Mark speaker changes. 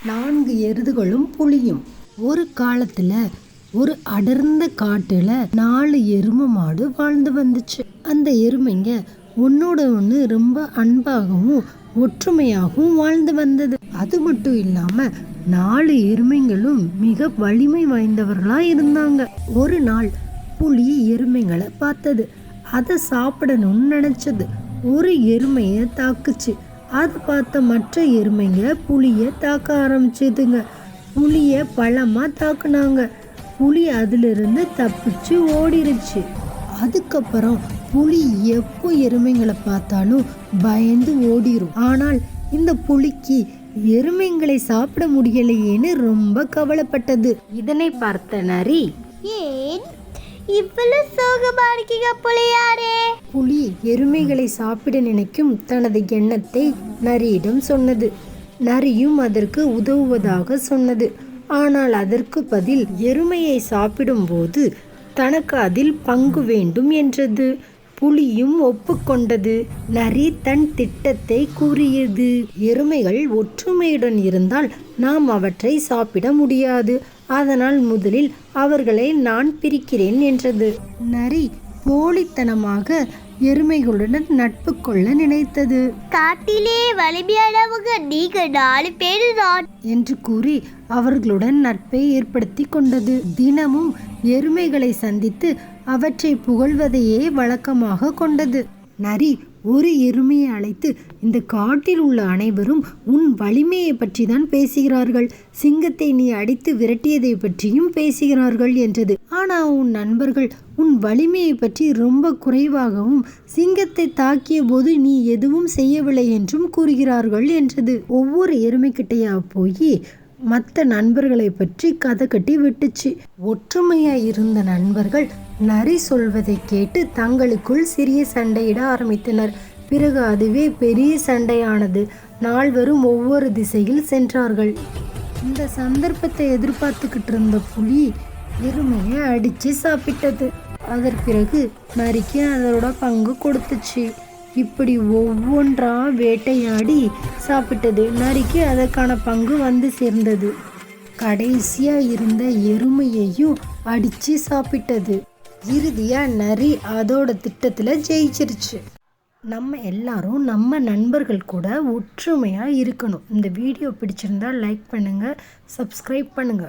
Speaker 1: 4 எருதுகளும் புலியும். ஒரு காலத்துல ஒரு அடர்ந்த காட்டுல 4 எருமை மாடு வாழ்ந்து வந்துச்சு. அந்த எருமைங்க ஒன்னோட ஒன்று ரொம்ப அன்பாகவும் ஒற்றுமையாகவும் வாழ்ந்து வந்தது. அது மட்டும் இல்லாம 4 எருமைங்களும் மிக வலிமை வாய்ந்தவர்களா இருந்தாங்க. ஒரு நாள் புலி எருமைகளை பார்த்தது. அதை சாப்பிடணும்னு நினைச்சது. ஒரு எருமைய தாக்குச்சு. அதை பார்த்த மற்ற எருமைங்க புலியை தாக்க ஆரம்பிச்சதுங்க. புலியை பலமா தாக்குனாங்க. புலி அதிலிருந்து தப்பிச்சு ஓடிருச்சு. அதுக்கப்புறம் புலி எப்போ எருமைங்களை பார்த்தாலும் பயந்து ஓடிரும். ஆனால் இந்த புலிக்கு எருமைங்களை சாப்பிட முடியலையேன்னு ரொம்ப கவலைப்பட்டது. இதனை பார்த்த நரி,
Speaker 2: ஏன் இவ்வளவு சோகமா இருக்கீங்க புலியாரே?
Speaker 1: புலி எருமைகளை சாப்பிட நினைக்கும் தனது எண்ணத்தை நரியிடம் சொன்னது. நரியும் அதற்கு உதவுவதாக சொன்னது. ஆனால் அதற்கு பதில் எருமையை சாப்பிடும்போது தனக்கு அதில் பங்கு வேண்டும் என்றது. புலியும் ஒப்புக்கொண்டது. நரி தன் திட்டத்தை கூறியது. எருமைகள் ஒற்றுமையுடன் இருந்தால் நாம் அவற்றை சாப்பிட முடியாது. அதனால் முதலில் அவர்களை நான் பிரிக்கிறேன் என்றது. நரி போலித்தனமாக எருமைகளுடன் நட்பு கொள்ள நினைத்தது.
Speaker 2: காட்டிலே வலிமையானவங்க நீங்க 4 பேரு தான்
Speaker 1: என்று கூறி அவர்களுடன் நட்பை ஏற்படுத்தி கொண்டது. தினமும் எருமைகளை சந்தித்து அவற்றை புகழ்வதையே வழக்கமாக கொண்டது. நரி ஒரு எருமையை அழைத்து, இந்த காட்டில் உள்ள அனைவரும் உன் வலிமையை பற்றி தான் பேசுகிறார்கள். சிங்கத்தை நீ அடித்து விரட்டியதை பற்றியும் பேசுகிறார்கள் என்றது. ஆனால் உன் நண்பர்கள் உன் வலிமையை பற்றி ரொம்ப குறைவாகவும் சிங்கத்தை தாக்கிய போது நீ எதுவும் செய்யவில்லை என்றும் கூறுகிறார்கள் என்றது. ஒவ்வொரு எருமைக்கிட்டையா போய் மற்ற நண்பர்களை பற்றி கதை கட்டி விட்டுச்சு. ஒற்றுமையாய் இருந்த நண்பர்கள் நரி சொல்வதை கேட்டு தங்களுக்குள் சிறிய சண்டையிட ஆரம்பித்தனர். பிறகு அதுவே பெரிய சண்டையானது. நால்வரும் ஒவ்வொரு திசையில் சென்றார்கள். இந்த சந்தர்ப்பத்தை எதிர்பார்த்துக்கிட்டு இருந்த புலி எருமையை அடிச்சு சாப்பிட்டது. அதற்கு பிறகு நரிக்கு அதோட பங்கு கொடுத்துச்சு. இப்படி ஒவ்வொன்றா வேட்டையாடி சாப்பிட்டது. நரிக்கு அதற்கான பங்கு வந்து சேர்ந்தது. கடைசியா இருந்த எருமையையும் அடிச்சு சாப்பிட்டது. இறுதியா நரி அதோட திட்டத்துல ஜெயிச்சிருச்சு. நம்ம எல்லாரும் நம்ம நண்பர்கள் கூட ஒற்றுமையா இருக்கணும். இந்த வீடியோ பிடிச்சிருந்தா லைக் பண்ணுங்க, சப்ஸ்கிரைப் பண்ணுங்க.